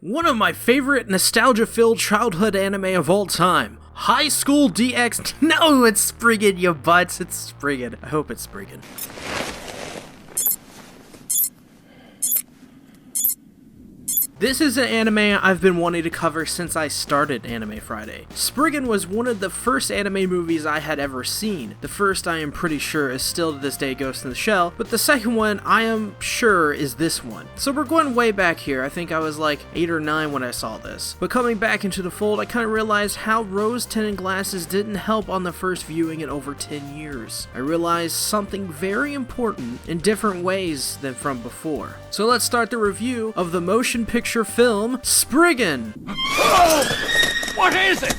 One of my favorite nostalgia-filled childhood anime of all time. High School DX. No, it's Spriggan, you butts. It's Spriggan. I hope it's Spriggan. This is an anime I've been wanting to cover since I started Anime Friday. Spriggan was one of the first anime movies I had ever seen. The first, I am pretty sure, is still to this day Ghost in the Shell, but the second one, I am sure, is this one. So we're going way back here. I think I was like 8 or 9 when I saw this. But coming back into the fold, I kind of realized how rose-tinted glasses didn't help on the first viewing in over 10 years. I realized something very important in different ways than from before. So let's start the review of the motion picture film Spriggan. Oh! What is it?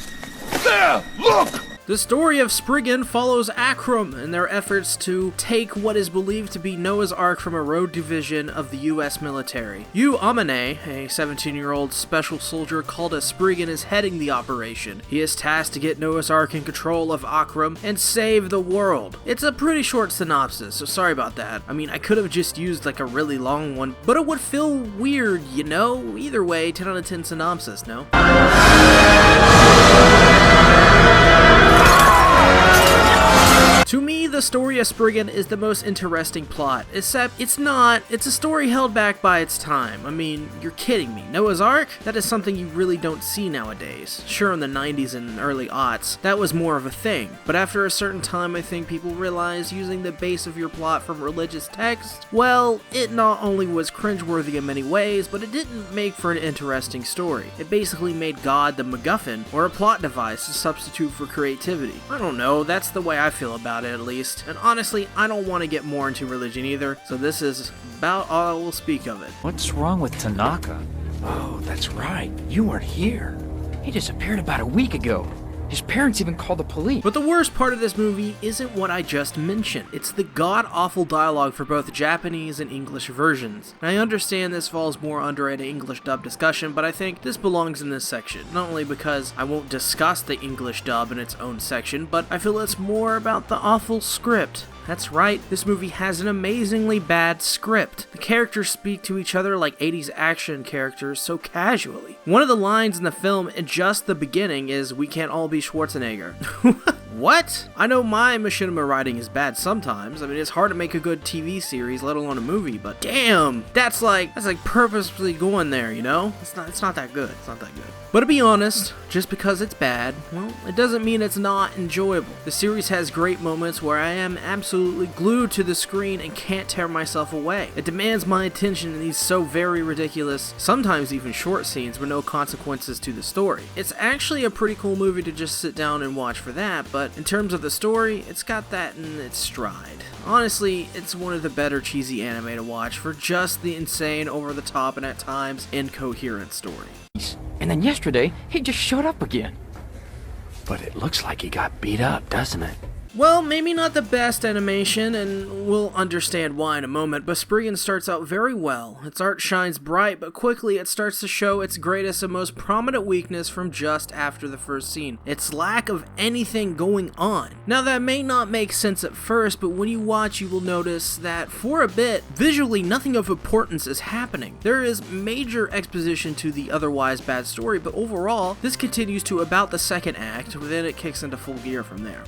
There! Look! The story of Spriggan follows Akram in their efforts to take what is believed to be Noah's Ark from a rogue division of the US military. Yu Amane, a 17-year-old special soldier called as Spriggan, is heading the operation. He is tasked to get Noah's Ark in control of Akram and save the world. It's a pretty short synopsis, so sorry about that. I mean, I could have just used like a really long one, but it would feel weird, you know? Either way, 10 out of 10 synopsis, no? To me, the story of Spriggan is the most interesting plot, except it's not. It's a story held back by its time. I mean, you're kidding me. Noah's Ark? That is something you really don't see nowadays. Sure, in the 90s and early aughts, that was more of a thing. But after a certain time, I think people realized using the base of your plot from religious text, well, it not only was cringeworthy in many ways, but it didn't make for an interesting story. It basically made God the MacGuffin, or a plot device to substitute for creativity. I don't know, that's the way I feel about it at least. And honestly, I don't want to get more into religion either, so this is about all I will speak of it. What's wrong with Tanaka? Oh, that's right. You weren't here. He disappeared about a week ago. His parents even called the police. But the worst part of this movie isn't what I just mentioned. It's the god-awful dialogue for both Japanese and English versions. And I understand this falls more under an English dub discussion, but I think this belongs in this section. Not only because I won't discuss the English dub in its own section, but I feel it's more about the awful script. That's right, this movie has an amazingly bad script. The characters speak to each other like 80s action characters so casually. One of the lines in the film in just the beginning is, "We can't all be Schwarzenegger." What? I know my machinima writing is bad sometimes. I mean, it's hard to make a good TV series, let alone a movie, but damn, that's like purposefully going there, you know? It's not that good. It's not that good. But to be honest, just because it's bad, well, it doesn't mean it's not enjoyable. The series has great moments where I am absolutely glued to the screen and can't tear myself away. It demands my attention in these so very ridiculous, sometimes even short scenes with no consequences to the story. It's actually a pretty cool movie to just sit down and watch for that, but in terms of the story, it's got that in its stride. Honestly, it's one of the better cheesy anime to watch for just the insane, over-the-top, and at times incoherent story. And then yesterday, he just showed up again. But it looks like he got beat up, doesn't it? Well, maybe not the best animation, and we'll understand why in a moment, but Spriggan starts out very well. Its art shines bright, but quickly it starts to show its greatest and most prominent weakness from just after the first scene: its lack of anything going on. Now that may not make sense at first, but when you watch you will notice that for a bit, visually nothing of importance is happening. There is major exposition to the otherwise bad story, but overall, this continues to about the second act, then it kicks into full gear from there.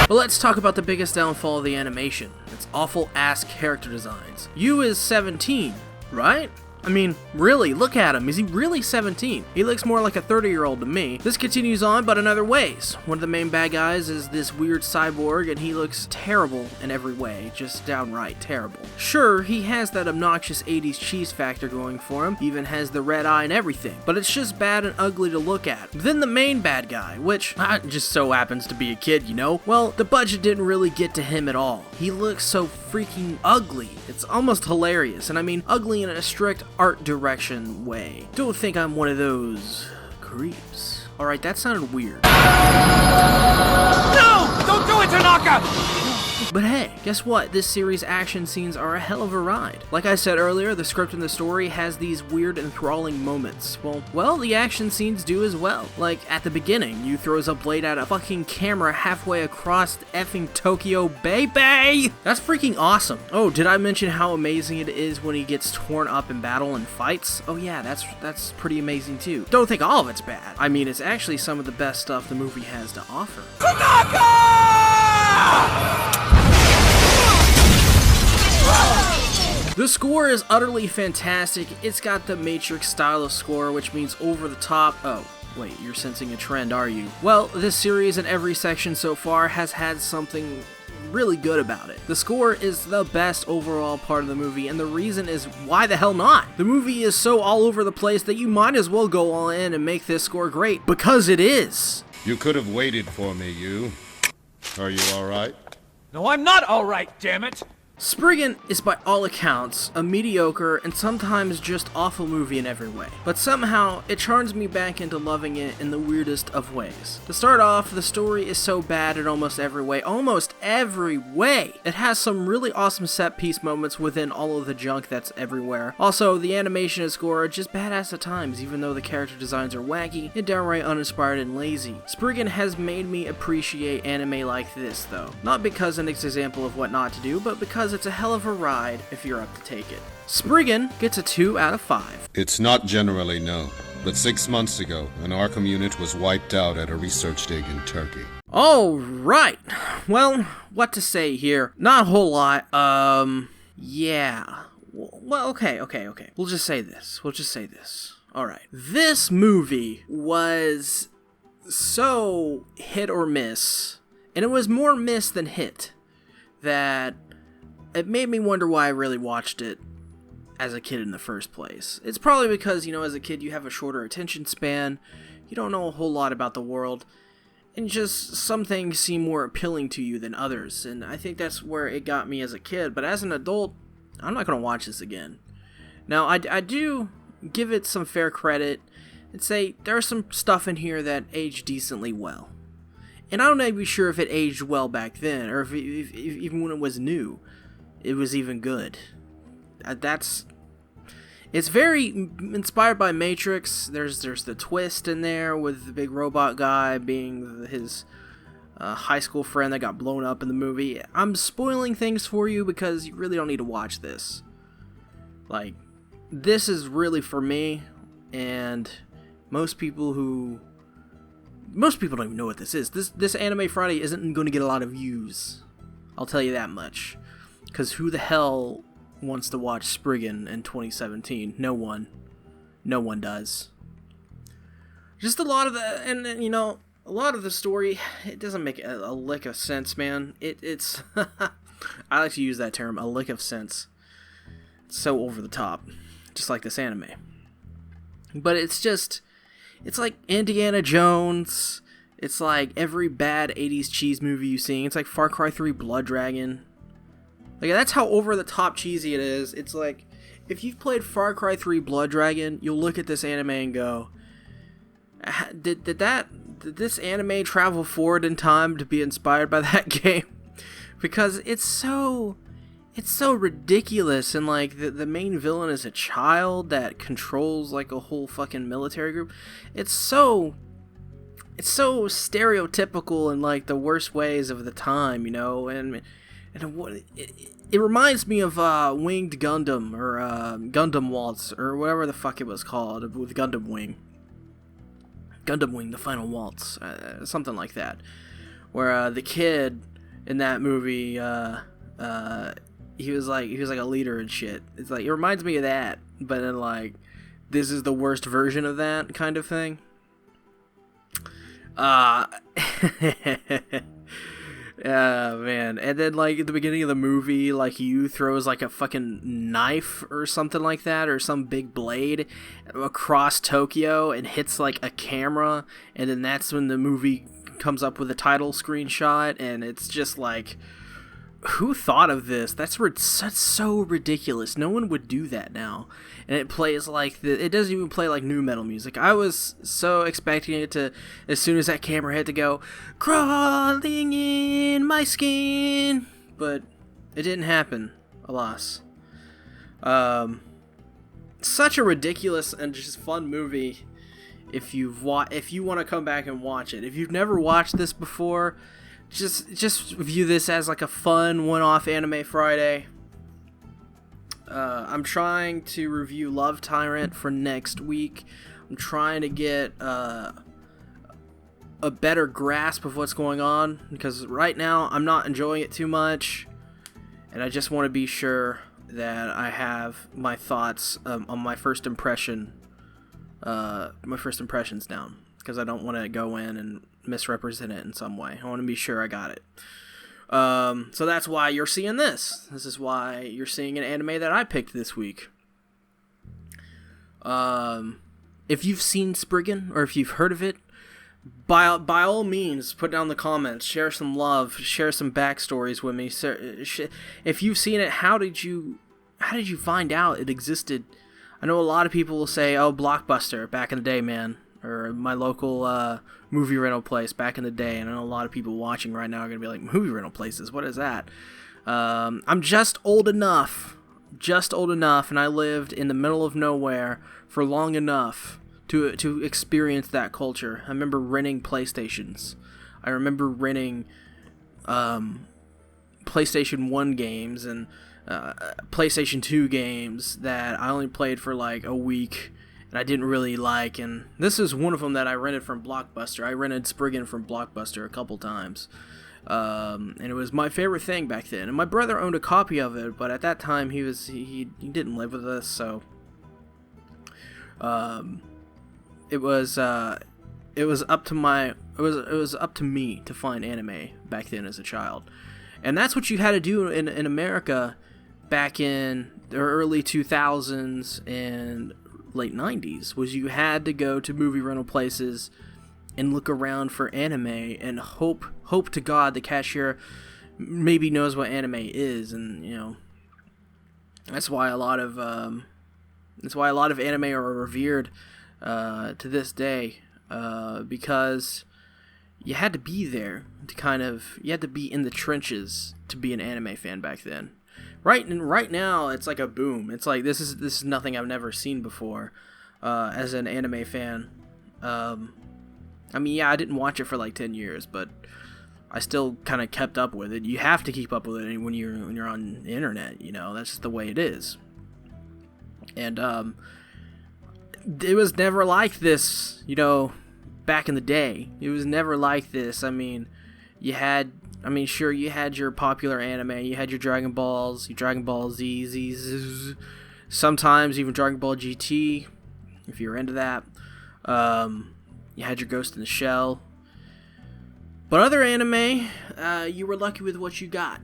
But let's talk about the biggest downfall of the animation. Its awful ass character designs. Yu is 17, right? I mean, really, look at him. Is he really 17? He looks more like a 30-year-old to me. This continues on, but in other ways. One of the main bad guys is this weird cyborg, and he looks terrible in every way. Just downright terrible. Sure, he has that obnoxious 80s cheese factor going for him, even has the red eye and everything, but it's just bad and ugly to look at. Then the main bad guy, which just so happens to be a kid, you know? Well, the budget didn't really get to him at all. He looks so freaking ugly. It's almost hilarious, and I mean ugly in a strict art direction way. Don't think I'm one of those creeps. Alright, that sounded weird. No! Don't do it, Tanaka! But hey, guess what? This series' action scenes are a hell of a ride. Like I said earlier, the script and the story has these weird enthralling moments. Well, the action scenes do as well. Like, at the beginning, you throws a blade at a fucking camera halfway across effing Tokyo, baby! That's freaking awesome. Oh, did I mention how amazing it is when he gets torn up in battle and fights? Oh yeah, that's pretty amazing too. Don't think all of it's bad. I mean, it's actually some of the best stuff the movie has to offer. The score is utterly fantastic. It's got the Matrix style of score, which means over the top. Oh, wait, you're sensing a trend, are you? Well, this series in every section so far has had something really good about it. The score is the best overall part of the movie, and the reason is why the hell not? The movie is so all over the place that you might as well go all in and make this score great, because it is. You could have waited for me, you. Are you alright? No, I'm not alright, damn it! Spriggan is by all accounts a mediocre and sometimes just awful movie in every way, but somehow it charms me back into loving it in the weirdest of ways. To start off, the story is so bad in almost every way. It has some really awesome set piece moments within all of the junk that's everywhere. Also, the animation and score are just badass at times, even though the character designs are wacky and downright uninspired and lazy. Spriggan has made me appreciate anime like this though, not because it's an example of what not to do, but because it's a hell of a ride if you're up to take it. Spriggan gets a 2 out of 5. It's not generally known, but 6 months ago, an Arkham unit was wiped out at a research dig in Turkey. Alright. Well, what to say here? Not a whole lot. Yeah. Well, okay. We'll just say this. Alright. This movie was so hit or miss, and it was more miss than hit, that it made me wonder why I really watched it as a kid in the first place. It's probably because, as a kid you have a shorter attention span, you don't know a whole lot about the world, and just some things seem more appealing to you than others, and I think that's where it got me as a kid. But as an adult, I'm not going to watch this again. Now, I do give it some fair credit and say there's some stuff in here that aged decently well. And I'm not even sure if it aged well back then, or if even when it was new, it was even good. It's very inspired by Matrix. There's the twist in there with the big robot guy being his high school friend that got blown up in the movie. I'm spoiling things for you because you really don't need to watch this. Like, this is really for me, and most people don't even know what this is. This Anime Friday isn't going to get a lot of views. I'll tell you that much. Because who the hell wants to watch Spriggan in 2017? No one. No one does. Just a lot of the, a lot of the story, it doesn't make a lick of sense, man. It's, I like to use that term, a lick of sense. It's so over the top. Just like this anime. But it's like Indiana Jones. It's like every bad 80s cheese movie you've seen. It's like Far Cry 3 Blood Dragon. Like, that's how over the top cheesy it is. It's like, if you've played Far Cry 3 Blood Dragon, you'll look at this anime and go, did this anime travel forward in time to be inspired by that game? Because it's so ridiculous, and like the main villain is a child that controls like a whole fucking military group. It's so stereotypical in like the worst ways of the time, and it reminds me of Winged Gundam, or Gundam Waltz, or whatever the fuck it was called, with Gundam Wing, the Final Waltz, something like that, where the kid in that movie, he was like a leader and shit. It's like, it reminds me of that, but then like, this is the worst version of that kind of thing. Man. And then like at the beginning of the movie, like Yu throws like a fucking knife or something like that, or some big blade across Tokyo and hits like a camera, and then that's when the movie comes up with a title screenshot, and it's just like, who thought of this? That's so ridiculous. No one would do that now. And it plays like it doesn't even play like new metal music. I was so expecting it to, as soon as that camera hit, to go, crawling in my skin. but it didn't happen, alas. Such a ridiculous and just fun movie. If you want to come back and watch it, if you've never watched this before, just view this as like a fun one-off Anime Friday. I'm trying to review Love Tyrant for next week. I'm trying to get a better grasp of what's going on, because right now I'm not enjoying it too much, and I just want to be sure that I have my thoughts on my first impressions down, because I don't want to go in and misrepresent it in some way. I want to be sure I got it. So that's why you're seeing this. This is why you're seeing an anime that I picked this week. If you've seen Spriggan, or if you've heard of it, by all means, put down the comments, share some love, share some backstories with me. If you've seen it, how did you find out it existed? I know a lot of people will say, "Oh, Blockbuster back in the day, man," or my local movie rental place back in the day. And I know a lot of people watching right now are gonna be like, "Movie rental places? What is that?" I'm just old enough, and I lived in the middle of nowhere for long enough to experience that culture. I remember renting PlayStations. I remember renting PlayStation 1 games and PlayStation 2 games that I only played for like a week and I didn't really like. And this is one of them that I rented from Blockbuster. I rented Spriggan from Blockbuster a couple times. And it was my favorite thing back then. And my brother owned a copy of it, but at that time he didn't live with us, so it was up to me to find anime back then as a child. And that's what you had to do in America back in the early 2000s and late 90s, was you had to go to movie rental places and look around for anime and hope to God the cashier maybe knows what anime is. And you know, that's why a lot of anime are revered to this day, because you had to be there you had to be in the trenches to be an anime fan back then. Right now it's like a boom. It's like this is nothing I've never seen before as an anime fan. I mean, yeah, I didn't watch it for like 10 years, but I still kind of kept up with it. You have to keep up with it when you're on the internet, you know. That's just the way it is. And it was never like this, you know, back in the day. It was never like this. I mean, sure, you had your popular anime. You had your Dragon Balls, your Dragon Ball Z, sometimes even Dragon Ball GT, if you're into that. You had your Ghost in the Shell. But other anime, you were lucky with what you got.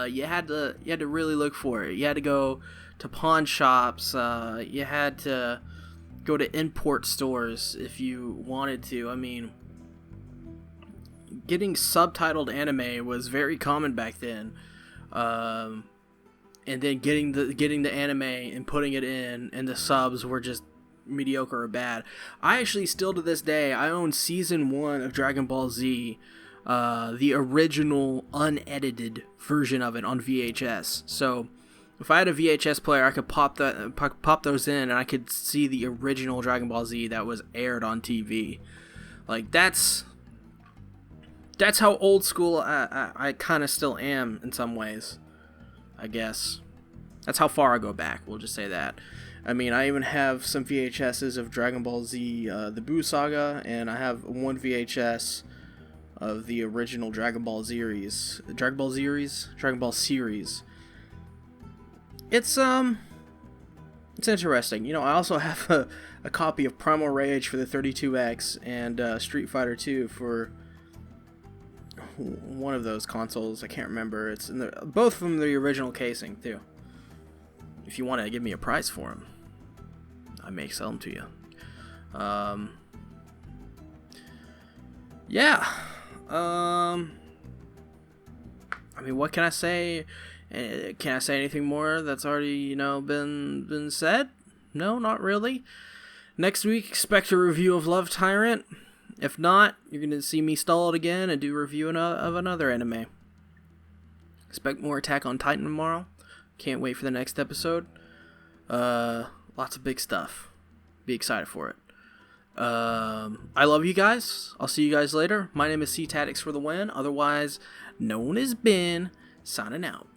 You had to really look for it. You had to go to pawn shops. You had to go to import stores if you wanted to. I mean, getting subtitled anime was very common back then. And then getting the anime and putting it in, and the subs were just mediocre or bad. I actually still to this day, I own season 1 of Dragon Ball Z, the original unedited version of it on VHS. So if I had a VHS player, I could pop those in, and I could see the original Dragon Ball Z that was aired on TV. Like, that's how old school I kind of still am in some ways, I guess. That's how far I go back, we'll just say that. I mean, I even have some VHSs of Dragon Ball Z, the Buu Saga, and I have one VHS of the original Dragon Ball series. It's interesting. You know, I also have a copy of Primal Rage for the 32X and Street Fighter 2 for one of those consoles. I can't remember. It's in both of them the original casing too. If you want to give me a price for them, I may sell them to you. Yeah. I mean, what can I say? Can I say anything more that's already, you know, been said? No, not really. Next week, expect a review of Love Tyrant. If not, you're going to see me stall it again and do a review of another anime. Expect more Attack on Titan tomorrow. Can't wait for the next episode. Lots of big stuff. Be excited for it. I love you guys. I'll see you guys later. My name is SeaTactics for the win. Otherwise known as Ben. Signing out.